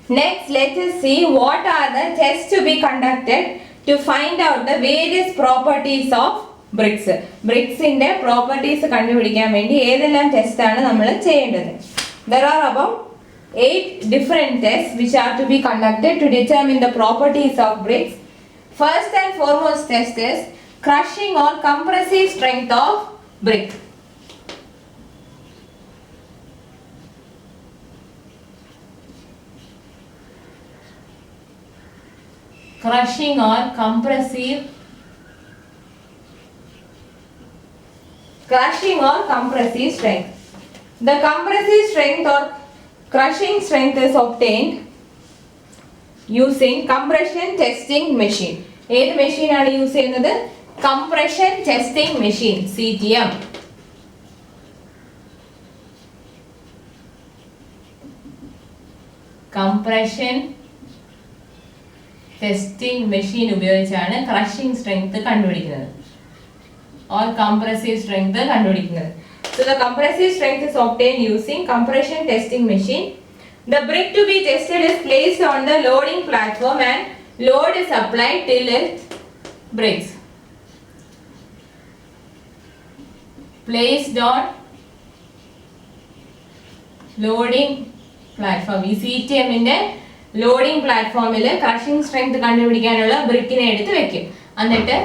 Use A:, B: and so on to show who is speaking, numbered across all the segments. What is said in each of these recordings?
A: Next, let us see what are the tests to be conducted to find out the various properties of bricks. Bricks in the properties കണ്ടുപിടിക്കാൻ വേണ്ടി ഏതെല്ലാം test ആണ് നമ്മൾ ചെയ്യേണ്ടത്? There are about 8 different tests which are to be conducted to determine the properties of bricks. First and foremost test is crushing or compressive strength of brick. Crushing or compressive strength. The compressive strength or crushing strength is obtained using compression testing machine. ഏത് machine ആണ് use ചെയ്യുന്നത്? Compression testing machine, CTM. Compression testing machine ഉപയോഗിച്ചാണ് crushing strength കണ്ടുപിടിക്കുന്നത് or compressive strength കണ്ടുപിടിക്കുന്നത്. So the compressive strength is obtained using compression testing machine. The brick to be tested is placed on the loading platform and load is applied till it breaks. Placed on loading platform. ഈ CTM ന്റെ loading പ്ലാറ്റ്ഫോമിൽ crushing strength കണ്ടുപിടിക്കാനുള്ള ബ്രിക്കിനെ എടുത്ത് വെക്കും. എന്നിട്ട്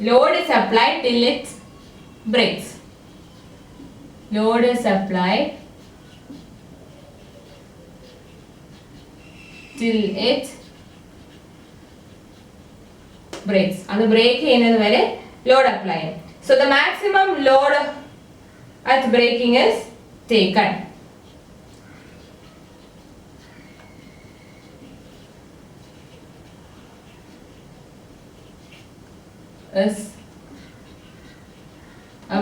A: load is applied till it breaks. Load is applied till it breaks. അത് break ചെയ്യുന്നത് വരെ ലോഡ് അപ്ലൈ ചെയ്യും. So the maximum load at breaking is taken.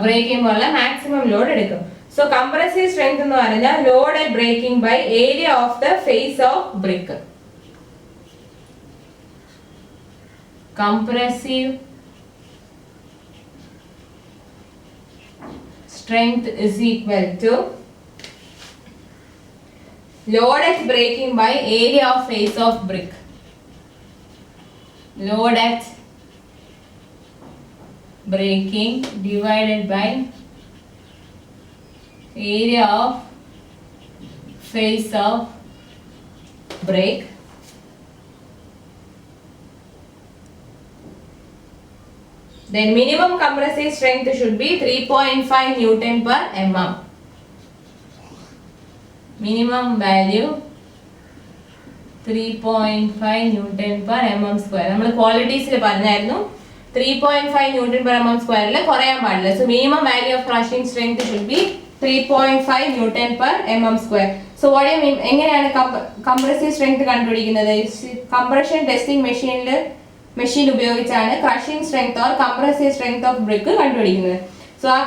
A: Break ചെയ്യുമ്പോൾ മാക്സിമം ലോഡ് എടുക്കും. സോ കംപ്രസീവ് സ്ട്രെങ്ത് എന്ന് പറഞ്ഞാൽ load at breaking by area of the face of brick. Compressive strength is equal to load at breaking by area of face of brick. Load at breaking divided by area of face of break. Then minimum compressive strength should be 3.5 Newton per mm. Minimum value 3.5 Newton per mm square. നമ്മൾ ക്വാളിറ്റീസിൽ പറഞ്ഞായിരുന്നു 3.5 Newton per mm square കുറയാൻ പാടില്ല. So minimum value of crushing strength should be 3.5 Newton per mm square. So എങ്ങനെയാണ് compressive strength കണ്ടുപിടിക്കുന്നത്? Compression testing machine ഉപയോഗിച്ചാണ് crushing strength or compressive strength of brick കണ്ടുപിടിക്കുന്നത്. So ആ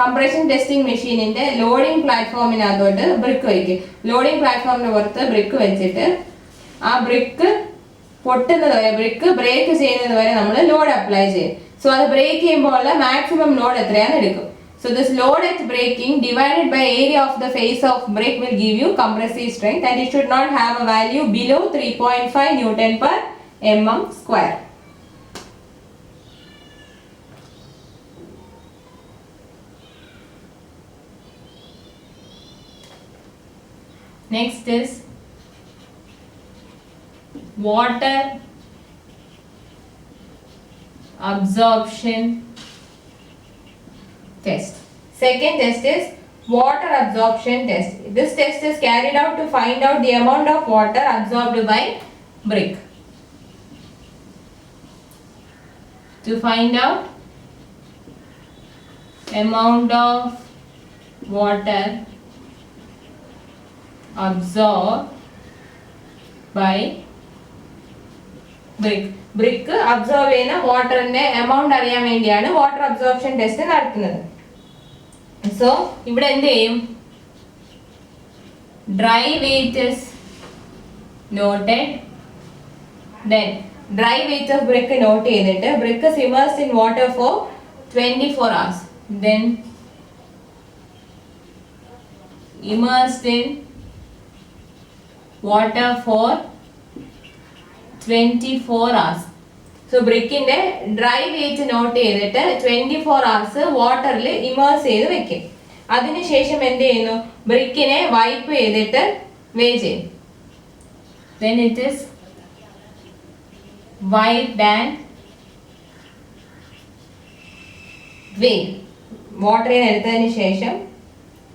A: compression testing മെഷീനിന്റെ loading പ്ലാറ്റ്ഫോമിനകത്തോട്ട് brick വയ്ക്കും. Loading പ്ലാറ്റ്ഫോമിന് പുറത്ത് brick വെച്ചിട്ട് ആ brick പൊട്ടുന്നത് വരെ, ബ്രിക്ക് ബ്രേക്ക് ചെയ്യുന്നത് വരെ നമ്മൾ ലോഡ് അപ്ലൈ ചെയ്യും. സോ അത് ബ്രേക്ക് ചെയ്യുമ്പോൾ മാക്സിമം ലോഡ് എത്രയാണെന്ന് എടുക്കും. So this load at breaking divided by area of the face of break will give you compressive strength and it should not have a value below 3.5 Newton per mm square. Next is water absorption test. Second test is water absorption test. This test is carried out to find out the amount of water absorbed by brick. To find out amount of water absorbed by brick absorb ചെയ്യുന്ന വാട്ടറിന്റെ amount അറിയാൻ വേണ്ടിയാണ് water absorption test നടത്തുന്നത്. So ഇവിടെ എന്ത് ചെയ്യും? Dry weight is noted. Then dry weight of brick note ചെയ്തിട്ട് brick immerse in water for 24 hours. Then immersed in water for 24 hours. So ബ്രിക്കിന്റെ ഡ്രൈ വെയിറ്റ് നോട്ട് ചെയ്തിട്ട് 24 hours വാട്ടറിൽ immerse ചെയ്ത് വെക്കും. അതിനുശേഷം എന്ത് ചെയ്യുന്നു? ബ്രിക്കിനെ വൈപ്പ് ചെയ്തിട്ട് വേ ചെയ്യും. Then it is wiped and weighed. വാട്ടറിൽ എടുത്തതിന് ശേഷം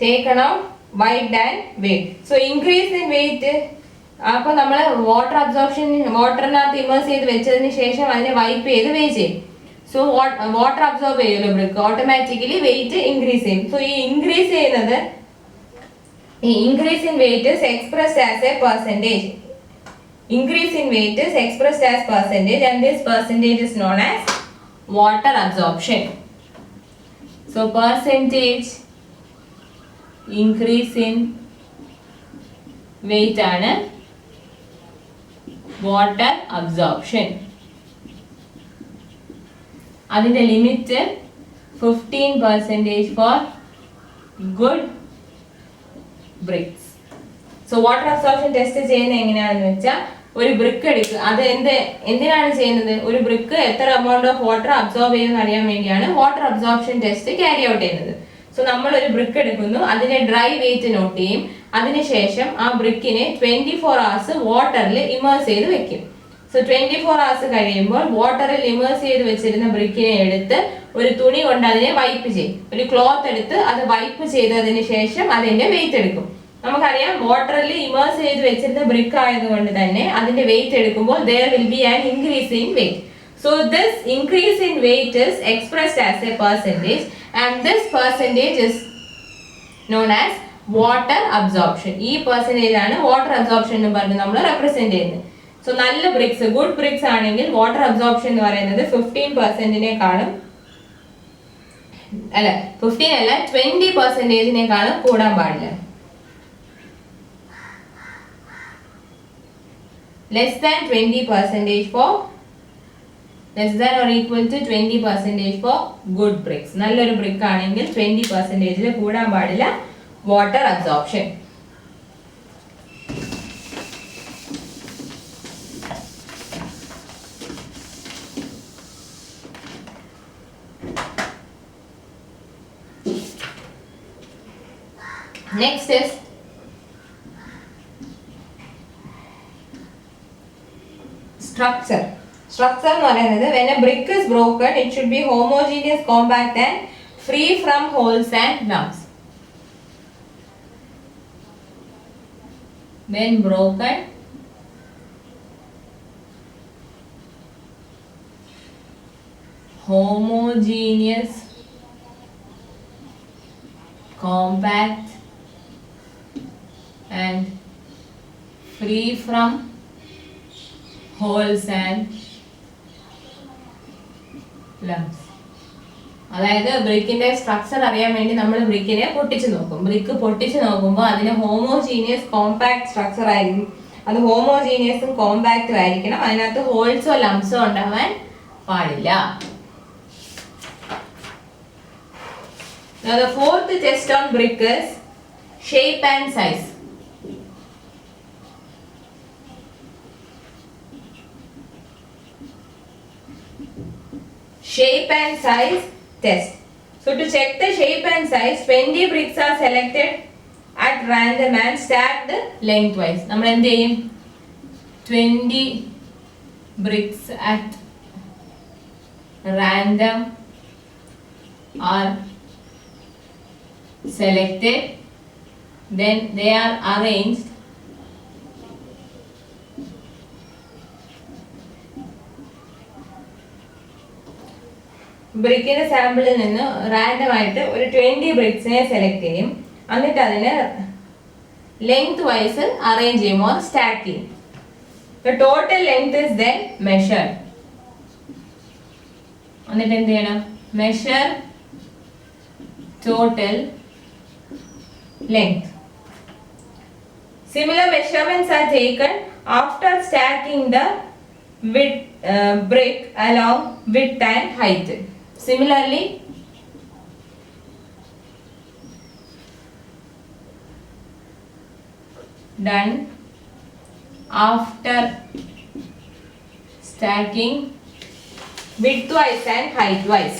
A: taken out, wiped and weighed. So increase in weight. അപ്പോൾ നമ്മൾ വാട്ടർ അബ്സോർപ്ഷൻ വാട്ടറിനകത്ത് ഇമേഴ്സ് ചെയ്ത് വെച്ചതിന് ശേഷം അതിനെ വൈപ്പ് ചെയ്ത് വേ ചെയ്യും. സോ വാട്ടർ അബ്സോർബ് ചെയ്യുമല്ലോ ബ്രിക്ക്, ഓട്ടോമാറ്റിക്കലി വെയിറ്റ് ഇൻക്രീസ് ചെയ്യും. സോ ഈ ഇൻക്രീസ് ചെയ്യുന്നത്, ഈ increase in weight is expressed as a percentage. Increase in weight is expressed as percentage and this percentage is known as water absorption. So percentage increase in weight ആണ് water absorption. അതിന്റെ limit 15% for good bricks. So water absorption test ചെയ്യുന്നത് എങ്ങനെയാണെന്ന് വെച്ചാൽ, ഒരു brick എടുക്കുക. അത് എന്തിനാണ് ചെയ്യുന്നത്? ഒരു ബ്രിക്ക് എത്ര എമൗണ്ട് ഓഫ് വാട്ടർ അബ്സോർബ് ചെയ്യുമെന്ന് അറിയാൻ വേണ്ടിയാണ് water absorption test carry out ചെയ്യുന്നത്. സോ നമ്മൾ ഒരു ബ്രിക്ക് എടുക്കുന്നു, അതിന്റെ ഡ്രൈ വെയിറ്റ് നോട്ട് ചെയ്യും. അതിനുശേഷം ആ ബ്രിക്കിനെ 24 hours വാട്ടറിൽ ഇമേഴ്സ് ചെയ്ത് വെക്കും. സോ 24 hours കഴിയുമ്പോൾ വാട്ടറിൽ ഇമേഴ്സ് ചെയ്ത് വെച്ചിരുന്ന ബ്രിക്കിനെ എടുത്ത് ഒരു തുണി കൊണ്ട് അതിനെ വൈപ്പ് ചെയ്യും. ഒരു ക്ലോത്ത് എടുത്ത് അത് വൈപ്പ് ചെയ്തതിന് ശേഷം അതിന്റെ വെയിറ്റ് എടുക്കും. നമുക്കറിയാം വാട്ടറിൽ ഇമേഴ്സ് ചെയ്ത് വെച്ചിരുന്ന ബ്രിക്ക് ആയതുകൊണ്ട് തന്നെ അതിന്റെ വെയിറ്റ് എടുക്കുമ്പോൾ there will be an increase in weight. So this increase in weight is expressed as a percentage and this percentage is known as water absorption. ഈ പെർസെന്റേജ് ആണ് വാട്ടർ അബ്സോർപ്ഷൻ എന്ന് പറഞ്ഞ് നമ്മൾ റെപ്രസെന്റ് ചെയ്യുന്നത്. സോ നല്ല BRICS, good BRICS ആണെങ്കിൽ water absorption എന്ന് പറയുന്നത് 15%-നേക്കാളും അല്ല 15 അല്ല 20%-നേക്കാളും കൂടാൻ പാടില്ല. Less than 20% for less than or equal to 20% for good bricks. നല്ലൊരു ബ്രിക്ക് ആണെങ്കിൽ 20% കൂടാൻ പാടില്ല water absorption. Next is structure. Structure എന്ന് പറയുന്നത് when a brick is broken it should be homogeneous, compact and free from holes and lumps. When broken, homogeneous, compact and free from holes and lumps. അതായത് ബ്രിക്കിന്റെ structure അറിയാൻ വേണ്ടി നമ്മൾ ബ്രിക്കിനെ പൊട്ടിച്ചു നോക്കും. Brick പൊട്ടിച്ചു നോക്കുമ്പോൾ അതിന് ഹോമോജീനിയസ് കോമ്പാക്ട് സ്ട്രക്ചർ ആയിരിക്കും. അത് ഹോമോജീനിയസും കോമ്പാക്റ്റും ആയിരിക്കണം. അതിനകത്ത് ഹോൾസോ ലംസോ ഉണ്ടാവാൻ പാടില്ല. Now the fourth test on brick is shape and size. Shape and size test. So to check the shape and size, 20 bricks are selected at random and stacked lengthwise. നമ്മൾ എന്ത് ചെയ്യും? 20 bricks at random are selected, then they are arranged ബ്രിക്കിന്റെ സാമ്പിളിൽ നിന്ന് random ആയിട്ട് ഒരു 20 ബ്രിക്സിനെ select ചെയ്യും. എന്നിട്ട് അതിനെ ലെങ്ത് വൈസ് അറേഞ്ച് ചെയ്യും ഓർ സ്റ്റാക്ക് ചെയ്യും. The total length is then measured. എന്നിട്ട് എന്ത് ചെയ്യണം? Measure total length. Similar measurements are taken after stacking the brick along width and height. Similarly, done after stacking widthwise and heightwise.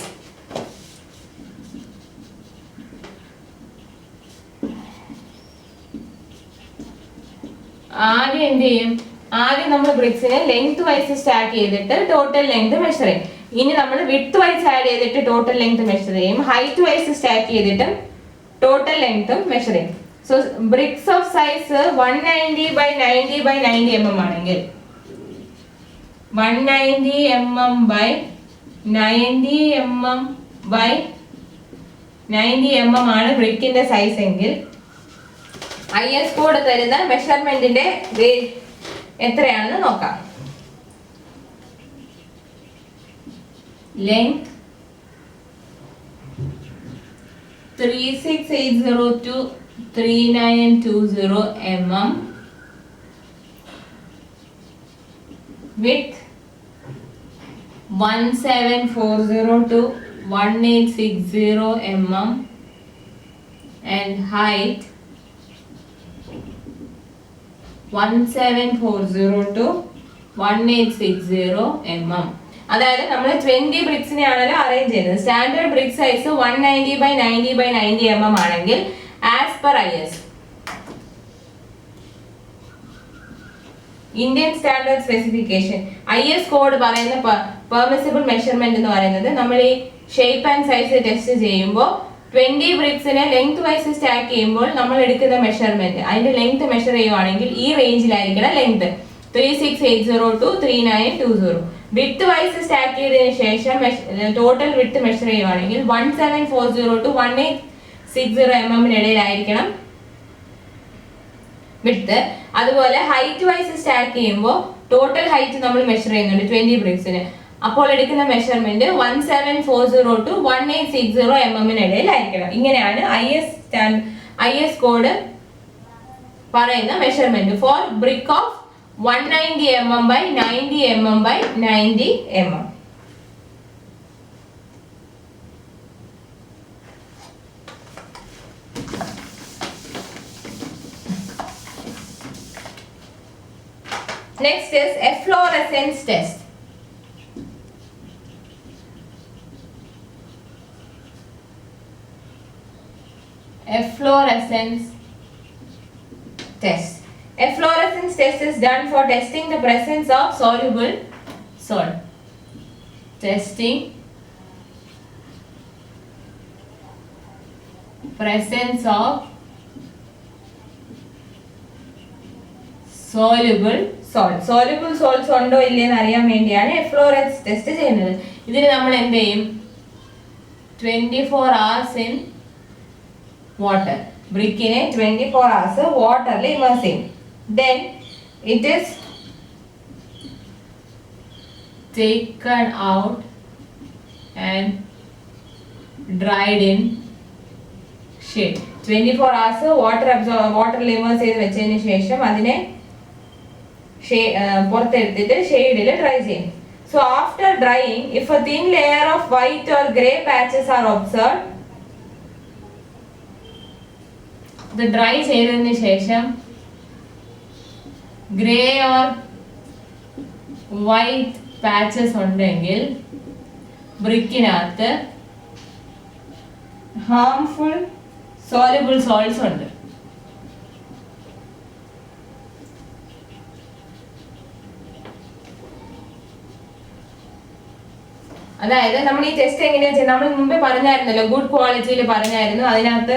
A: ആദ്യം എന്ത് ചെയ്യും? ആദ്യം നമ്മൾ ബ്രിക്സിനെ ലെങ്ത് വൈസ് സ്റ്റാക്ക് ചെയ്തിട്ട് ടോട്ടൽ ലെങ്ത് മെഷർ ചെയ്യും. ഇനി നമ്മൾ വിഡ്ത്ത് വൈസ് ആഡ് ചെയ്തിട്ട് ടോട്ടൽ ലെങ്ത് മെഷർ ചെയ്യും. ഹൈറ്റ് വൈസ് സ്റ്റാക്ക് ചെയ്തിട്ട് ടോട്ടൽ ലെങ്ത്തും മെഷർ ചെയ്യും. So bricks of size 190 by 90 by 90 mm ആണെങ്കിൽ 190 mm by 90 mm by 90 mm ആണ് ബ്രിക്കിന്റെ സൈസ് എങ്കിൽ IS കോഡ് തരുന്ന മെഷർമെന്റിന്റെ എത്രയാണെന്ന് നോക്കാം. Length 36802 to 3920 mm, width 1740 to 1860 mm, and height 1740 to 1860 mm. അതായത് നമ്മൾ 20 ബ്രിക്സിനെ ആണല്ലോ അറേഞ്ച് ചെയ്യുന്നത്. Standard brick size 190 by 90 by 90 mm ആണെങ്കിൽ as per IS Indian standard specification IS code പറയുന്ന പെർമിസിബിൾ മെഷർമെന്റ് എന്ന് പറയുന്നത് നമ്മൾ ഈ ഷേപ്പ് ആൻഡ് സൈസ് ടെസ്റ്റ് ചെയ്യുമ്പോൾ 20 ബ്രിക്സിനെ ലെങ്ത് വൈസ് സ്റ്റാക്ക് ചെയ്യുമ്പോൾ നമ്മൾ എടുക്കുന്ന മെഷർമെന്റ് അതിന്റെ ലെങ്ത് മെഷർ ചെയ്യുവാണെങ്കിൽ ഈ റേഞ്ചിലായിരിക്കണം length 36802 to 3920. Width wise stack ചെയ്തതിനു ശേഷം ടോട്ടൽ വിഡ്ത്ത് മെഷർ ചെയ്യുവാണെങ്കിൽ 1740 to 1860 mm ഇടയിലായിരിക്കണം വിഡ്ത്ത്. അതുപോലെ ഹൈറ്റ് വൈസ് സ്റ്റാക്ക് ചെയ്യുമ്പോൾ ടോട്ടൽ ഹൈറ്റ് നമ്മൾ മെഷർ ചെയ്യുന്നുണ്ട് 20 ബ്രിക്സിന്. അപ്പോൾ എടുക്കുന്ന മെഷർമെന്റ് 1740 to 1860 mm ഇടയിലായിരിക്കണം. ഇങ്ങനെയാണ് IS കോഡ് പറയുന്ന measurement for brick of 190 mm by 90 mm by 90 mm. Next is efflorescence test. Efflorescence test. Efflorescence test is done for testing the presence of soluble salt. Testing presence of soluble salt. Soluble salts ഉണ്ടോ ഇല്ലെന്ന് അറിയാൻ വേണ്ടിയാണ് efflorescence test ചെയ്യുന്നത്. ഇതിന് നമ്മൾ എന്ത് ചെയ്യും? 24 hours in water. ബ്രിക്കിനെ 24 hours വാട്ടറിൽ ഇമേഴ്സ് ചെയ്യും. Then it is taken out and dried in shade. 24 hours വാട്ടറിൽ ഇമേഴ്സ് ചെയ്ത് വെച്ചതിന് ശേഷം അതിനെ പുറത്തെടുത്തിട്ട് ഷെയ്ഡിൽ ഡ്രൈ ചെയ്യും. So after drying, if a thin layer of white or grey patches are observed, ഇത് ഡ്രൈ ചെയ്തതിന് ശേഷം ഗ്രേ ഓർ വൈറ്റ് പാച്ചസ് ഉണ്ടെങ്കിൽ ബ്രിക്കിനകത്ത് ഹാർംഫുൾ സോലബിൾ സോൾട്സ് ഉണ്ട്. അതായത് നമ്മൾ ഈ ടെസ്റ്റ് എങ്ങനെയാ ചെയ്യുന്നത്? നമ്മൾ മുമ്പേ പറഞ്ഞായിരുന്നല്ലോ, ഗുഡ് ക്വാളിറ്റിയിൽ പറഞ്ഞായിരുന്നു. അതിനകത്ത്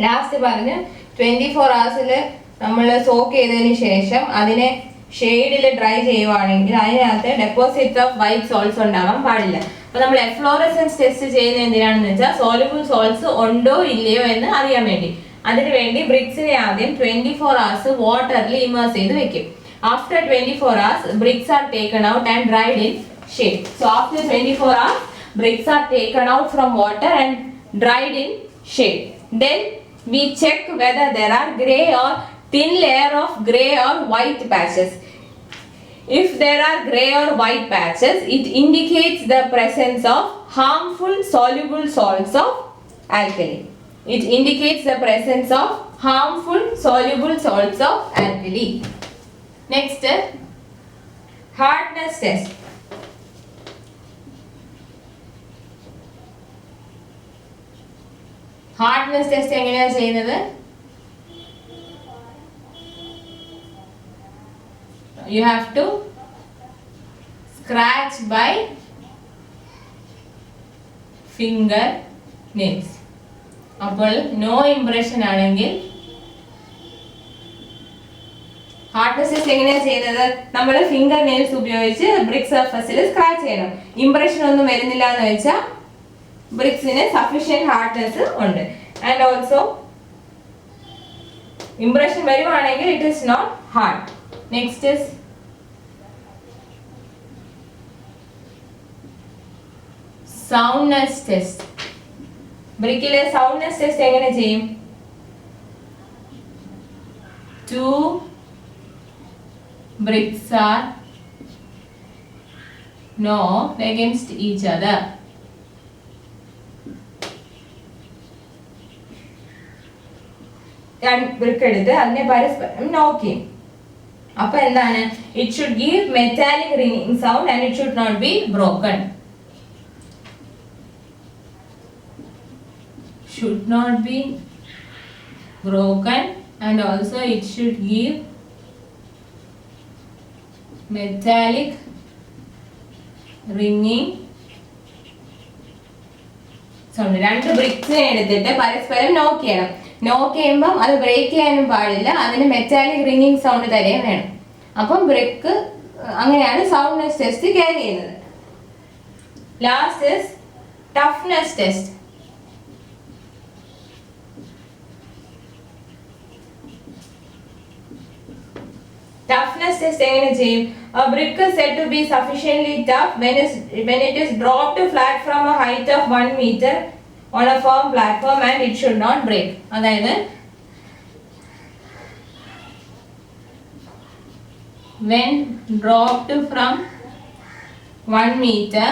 A: ലാസ്റ്റ് പറഞ്ഞ് 24 hours നമ്മൾ സോക്ക് ചെയ്തതിന് ശേഷം അതിനെ ഷെയ്ഡിൽ ഡ്രൈ ചെയ്യുവാണെങ്കിൽ അതിനകത്ത് ഡെപ്പോസിറ്റ് ഓഫ് വൈറ്റ് സോൾട്സ് ഉണ്ടാവാൻ പാടില്ല. അപ്പൊ നമ്മൾ എഫ്ലോറസൻസ് ടെസ്റ്റ് ചെയ്യുന്നത് എന്തിനാണെന്ന് വെച്ചാൽ സോലബിൾ സോൾട്സ് ഉണ്ടോ ഇല്ലയോ എന്ന് അറിയാൻ വേണ്ടി. അതിനുവേണ്ടി ബ്രിക്സിനെ ആദ്യം 24 hours വാട്ടറിൽ ഇമേഴ്സ് ചെയ്ത് വെക്കും. After 24 hours bricks are taken out and dried in shade. So after 24 hours bricks are taken out from water and dried in shade. Then we check whether there are grey or thin layer of grey or white patches. If there are grey or white patches, it indicates the presence of harmful soluble salts of alkali. It indicates the presence of harmful soluble salts of alkali. Next, hardness test. Hardness test എങ്ങനെയാ ചെയ്യുന്നത്? You have to scratch by finger nails. അപ്പോൾ no impression ആണെങ്കിൽ hardness test എങ്ങനെയാ ചെയ്യുന്നത്? നമ്മൾ finger nails ഉപയോഗിച്ച് brick സർഫസിൽ scratch ചെയ്യണം. ഇംപ്രഷൻ ഒന്നും വരുന്നില്ല എന്ന് വെച്ചാൽ ബ്രിക്സിന് സഫീഷ്യന്റ് ഹാർഡ്നെസ് ഉണ്ട്. ആൻഡ് ഓൾസോ ഇംപ്രഷൻ വരുവാണെങ്കിൽ it is not hard. Next is soundness test. ബ്രിക്കിലെ സൗണ്ട്നെസ് ടെസ്റ്റ് എങ്ങനെ ചെയ്യും? Two bricks are knocked against each other. രണ്ട് ബ്രിക്ക് എടുത്ത് അതിനെ പരസ്പരം നോക്ക് ചെയ്യും. അപ്പൊ എന്താണ്? It should give metallic ringing sound and it should not be broken. Should not be broken and also it should give metallic ringing sound. രണ്ട് ബ്രിക്സിനെ എടുത്തിട്ട് പരസ്പരം നോക്ക് ചെയ്യണം. നോക്ക് ചെയ്യുമ്പോൾ അത് ബ്രേക്ക് ചെയ്യാനും പാടില്ല, അതിന് മെറ്റാലിക് റിംഗിങ് സൗണ്ട് തരുകയും വേണം. അപ്പം ബ്രിക്ക് അങ്ങനെയാണ് സൗണ്ട്നെസ് ടെസ്റ്റ് ക്യാരി ചെയ്യുന്നത്. Last is toughness test. Toughness test എങ്ങനെ ചെയ്യും? A brick is said to be sufficiently tough when it is dropped flat from a height of 1 meter on a firm platform and it should not break. അതായത് when dropped from 1 meter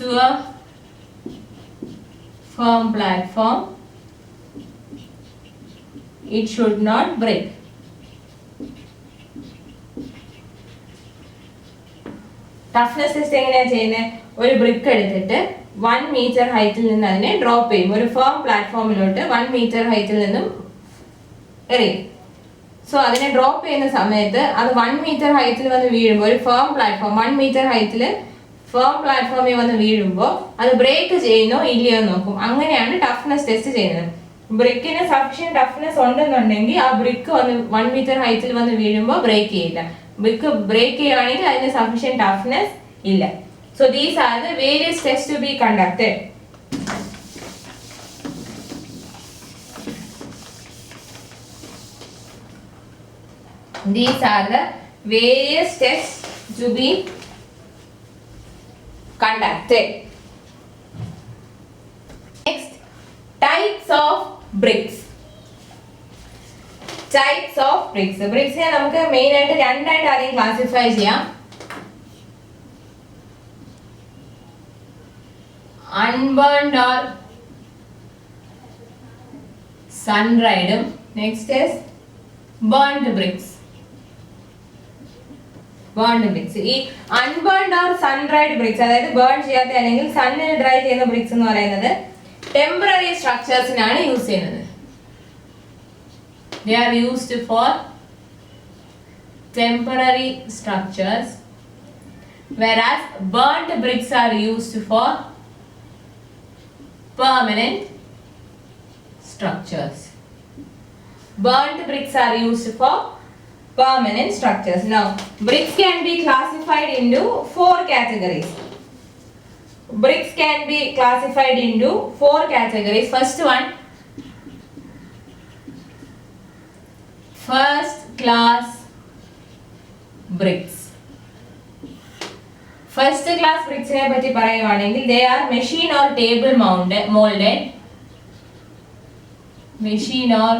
A: to a firm platform, it should not break. Toughness test എങ്ങനെയാ ചെയ്യുന്നത്? ഒരു brick എടുത്തിട്ട് 1 metre ഹൈറ്റിൽ നിന്ന് അതിനെ drop ചെയ്യും. ഒരു ഫേം പ്ലാറ്റ്ഫോമിലോട്ട് 1 മീറ്റർ ഹൈറ്റിൽ നിന്നും എറിയും. സോ അതിനെ ഡ്രോപ്പ് ചെയ്യുന്ന സമയത്ത് അത് 1 മീറ്റർ ഹൈറ്റിൽ വന്ന് വീഴുമ്പോൾ, ഒരു ഫേം പ്ലാറ്റ്ഫോം 1 മീറ്റർ ഹൈറ്റിൽ ഫേം പ്ലാറ്റ്ഫോമിൽ വന്ന് വീഴുമ്പോൾ അത് ബ്രേക്ക് ചെയ്യുന്നോ ഇല്ലയോ നോക്കും. അങ്ങനെയാണ് ടഫ്നെസ് ടെസ്റ്റ് ചെയ്യുന്നത്. ബ്രിക്കിന് സഫിഷ്യന്റ് ടഫ്നെസ് ഉണ്ടെന്നുണ്ടെങ്കിൽ ആ ബ്രിക്ക് വന്ന് 1 മീറ്റർ ഹൈറ്റിൽ വന്ന് വീഴുമ്പോൾ ബ്രേക്ക് ചെയ്യില്ല. ബ്രിക്ക് ബ്രേക്ക് ചെയ്യുകയാണെങ്കിൽ അതിന് സഫിഷ്യന്റ് ടഫ്നെസ് ഇല്ല. So these are the various test to be conducted. These are the various tests to be conducted. Next, types of bricks. Types of bricks. Bricks നെ നമുക്ക് main ആയിട്ട് രണ്ടായിട്ട് ആദ്യം classify ചെയ്യാം. Unburned or sun-dried. Next is burned bricks. Burned bricks. ഈ unburned or sun-dried bricks, അതായത് burn ചെയ്യാത്ത അല്ലെങ്കിൽ സണ്ണിൽ ഡ്രൈ ചെയ്യുന്ന bricks എന്ന് പറയുന്നത് ടെമ്പററി സ്ട്രക്ചേഴ്സിനാണ് യൂസ് ചെയ്യുന്നത്. They are used for temporary structures, whereas burnt bricks are used for permanent structures. Burnt bricks are used for permanent structures. Now, bricks can be classified into 4 categories. Bricks can be classified into 4 categories. First one, first class bricks. First class bricks നെ പറ്റി പറയുവാണെങ്കിൽ they are machine or table molded. Machine or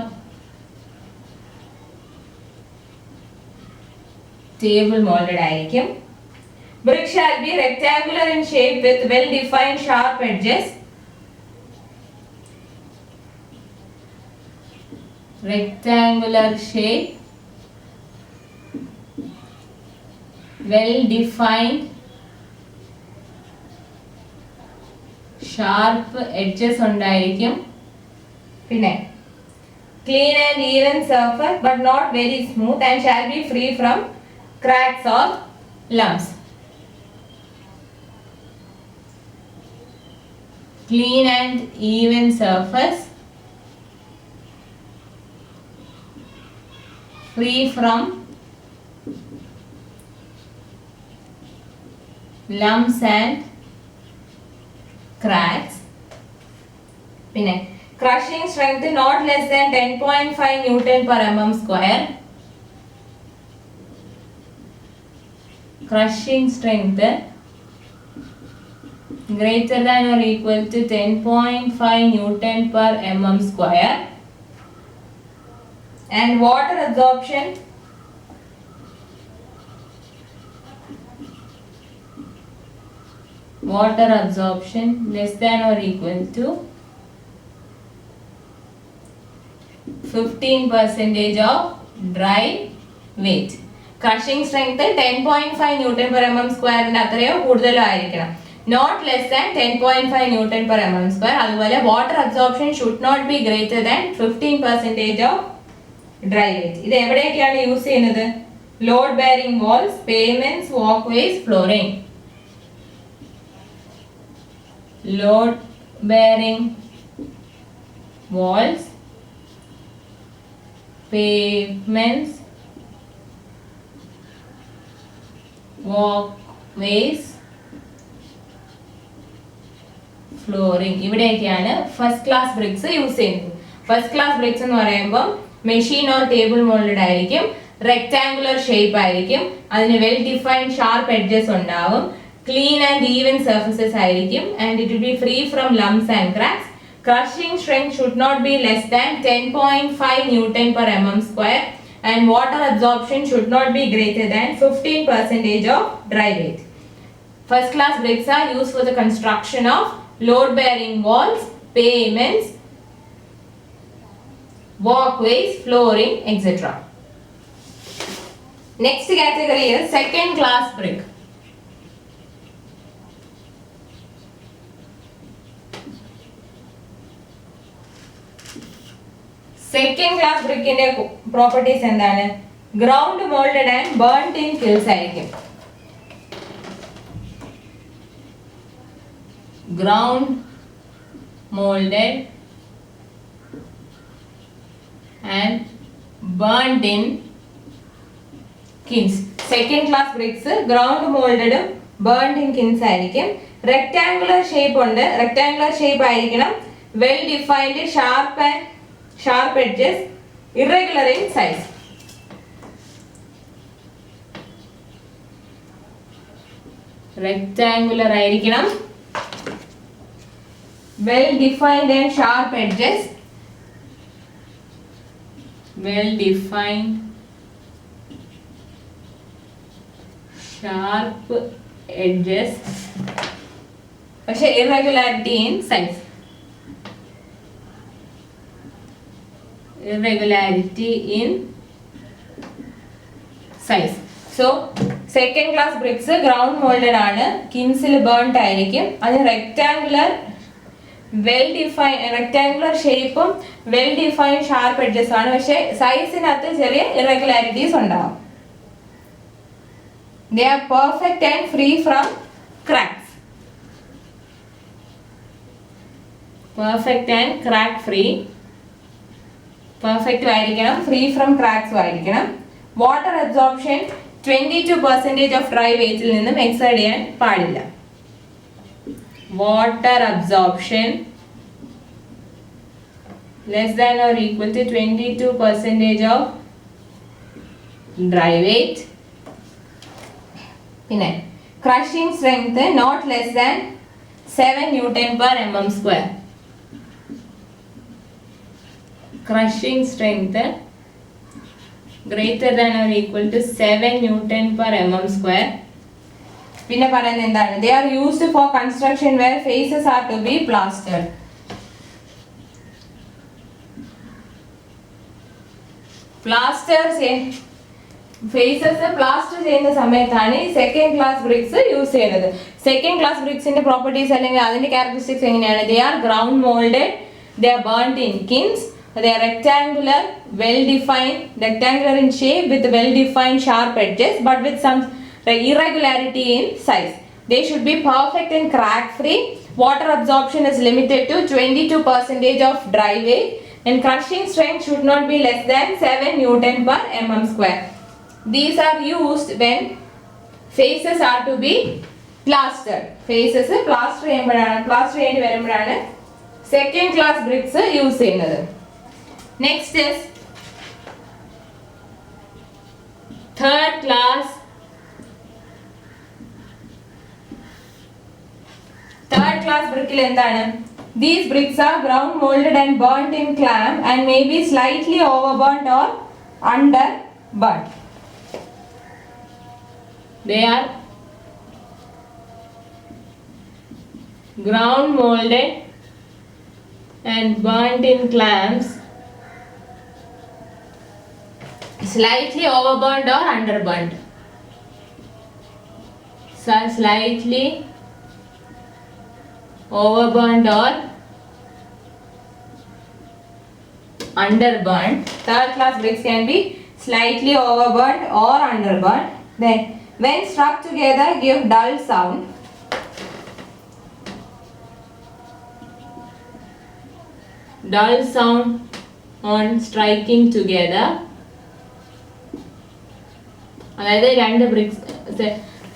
A: table molded ആയിരിക്കും. Brick shall be rectangular in shape with well defined sharp edges. rectangular shape, well defined, sharp edges ഉണ്ടായിരിക്കും. പിന്നെ clean and even surface but not very smooth and shall be free from cracks or lumps. Clean and even surface, free from lumps and cracks. പിന്നെ crushing strength not less than 10.5 Newton per mm square. Crushing strength greater than or equal to 10.5 Newton per mm square. And water absorption less than or equal to 15% of dry weight. Crushing strength 10.5 Newton per mm square ന്റെ അത്രയോ കൂടുതലോ ആയിരിക്കണം. Not less than 10.5 Newton per mm square. അതുപോലെ water absorption should not be greater than 15% of dry weight. ഇത് എവിടെയൊക്കെയാണ് use ചെയ്യുന്നത്? Load bearing walls, pavements, walkways, flooring. Load bearing walls, pavements, walkways, flooring. ഇവിടെയൊക്കെയാണ് first class bricks use ചെയ്യുന്നത്. First class bricks എന്ന് പറയുമ്പോൾ machine or table mould ആയിരിക്കും, rectangular shape ആയിരിക്കും, അതിന് വെൽ ഡിഫൈൻഡ് ഷാർപ്പ് എഡ്ജസ് ഉണ്ടാവും, clean and even surfaces ആയിരിക്കും, and it will be free from lumps and cracks. Crushing strength should not be less than 10.5 Newton per mm square and water absorption should not be greater than 15% of dry weight. First class bricks are used for the construction of load bearing walls, pavements, walkways, flooring, etc. Next category is second class brick. Second class ബ്രിക്കിന്റെ properties എന്താണ്? Ground moulded and burned in kilns ആയിരിക്കും. Ground moulded and burned in kilns. Second class bricks ground മോൾഡഡും burned in kilns ആയിരിക്കും. Rectangular shape ഉണ്ട്, rectangular shape ആയിരിക്കണം, well defined sharp edges, irregular in size. Rectangular ആയിരിക്കണം, well defined and sharp edges, well defined sharp edges, പക്ഷേ irregularity in size. Irregularity in size. So second class bricks ground molded ആണ്, കിൻസിൽ burned ആയിരിക്കും, അത് rectangular ഷേപ്പും well defined sharp edges ആണ്, പക്ഷേ സൈസിനകത്ത് ചെറിയ irregularities ഉണ്ടാവും. They are perfect and free from cracks. Perfect and crack free. Perfect ആയിരിക്കണം, free from ക്രാക്സും ആയിരിക്കണം. വാട്ടർ അബ്സോർപ്ഷൻ 22% ഓഫ് ഡ്രൈ വെയിറ്റിൽ നിന്നും എക്സൈഡ് ചെയ്യാൻ പാടില്ല. Water absorption less than or equal to 22% of dry weight. പിന്നെ crushing strength not less than 7 Newton per mm square. Crushing strength greater than or equal to 7 Newton per mm square. പിന്നെ പറയുന്നത് എന്താണ്? They are used for construction where faces are to be plastered. Plaster faces plaster ചെയ്യുന്ന സമയത്താണ് ഈ second class bricks use ചെയ്യുന്നത്. Second class ബ്രിക്സിന്റെ properties അല്ലെങ്കിൽ അതിന്റെ ക്യാരക്ടറിസ്റ്റിക്സ് എങ്ങനെയാണ്? They are ground moulded, they are burned in kilns, they are rectangular, well defined, rectangular in shape with well defined sharp edges but with some irregularity in size. They should be perfect and crack free. Water absorption is limited to 22% of dry weight and crushing strength should not be less than 7 Newton per mm square. These are used when faces are to be plastered. Faces plaster ചെയ്യേണ്ടി വരുമ്പോഴാണ് second class bricks use ചെയ്യുന്നത്. Next is third class. Third class brick എന്താണ്? These bricks are ground molded and burnt in clamp and may be slightly overburnt or underburnt. They are ground molded and burnt in clamps, slightly overburnt or underburnt. So slightly overburnt or underburnt. Third class bricks can be slightly overburnt or underburnt. Then when struck together give dull sound. Dull sound on striking together. അതായത് രണ്ട് bricks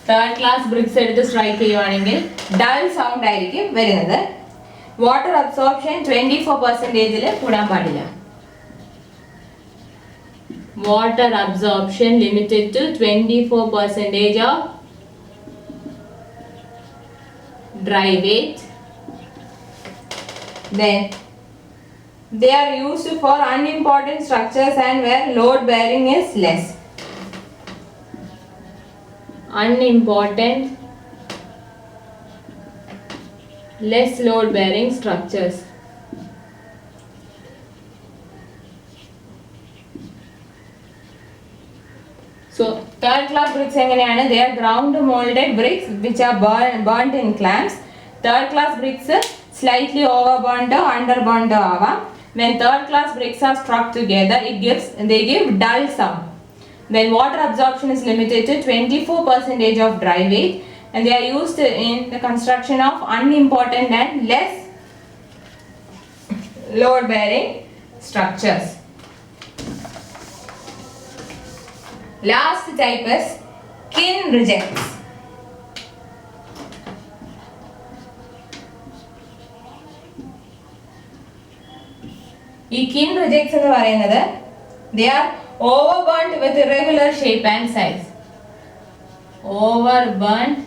A: third class bricks എടുത്ത് strike ചെയ്യുവാണെങ്കിൽ dull sound ആയിരിക്കും വരുന്നത്. Water absorption 24% കൂടാൻ പാടില്ല. Water absorption limited to 24% of dry weight. Then they are used for unimportant structures and where load bearing is less. Unimportant, less load bearing structures. So third class bricks എങ്ങനെയാണ്? They are ground molded bricks which are burnt in clamps. Third class bricks slightly overburnt or underburnt ആവാം. When third class bricks are struck together, they give dull sound. Then water absorption is limited to 24% of dry weight and they are used in the construction of unimportant and less load bearing structures. Last type is kin rejects. ഈ kin rejects എന്ന് പറയുന്നത് they are overburnt with irregular shape and size. Overburnt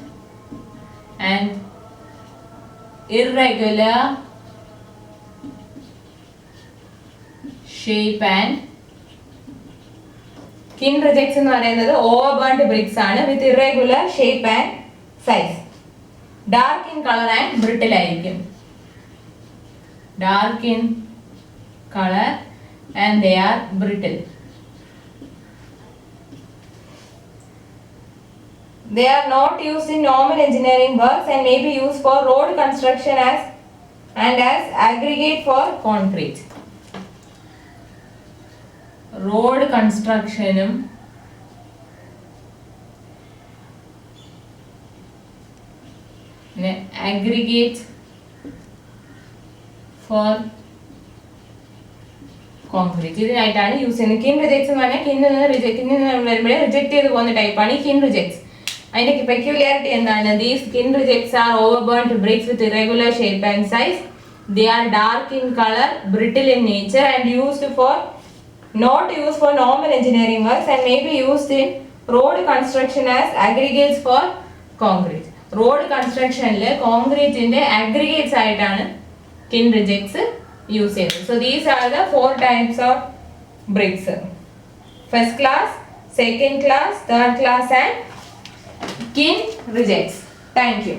A: and irregular shape and kin rejects എന്ന് പറയുന്നത് overburnt bricks ആണ് with irregular shape and size. Dark in color and brittle ആയിരിക്കും. Dark in color and they are brittle. They are not used in normal engineering works and may be used for road construction as aggregate for concrete. Road construction aggregate for concrete. ഇതിനായിട്ടാണ് use ചെയ്യുന്നത്. Kiln rejects എന്ന് പറഞ്ഞാൽ കിന്നിൽ നിന്ന് വരുമ്പോഴേ reject ചെയ്ത് പോകുന്ന ടൈപ്പാണ് ഈ കിൻ റിജക്ട്സ്. അതിന്റെ peculiarity എന്താണ്? These kin rejects are overburnt bricks with irregular shape and size. They are dark in color, brittle in nature and not used for normal engineering works and may be used in road construction as aggregates for concrete. Road construction le concrete inde aggregates ആയിട്ടാണ് kin rejects use ചെയ്യുന്നത്. So these are the 4 types of bricks. First class, second class, third class and kin rejects. Thank you.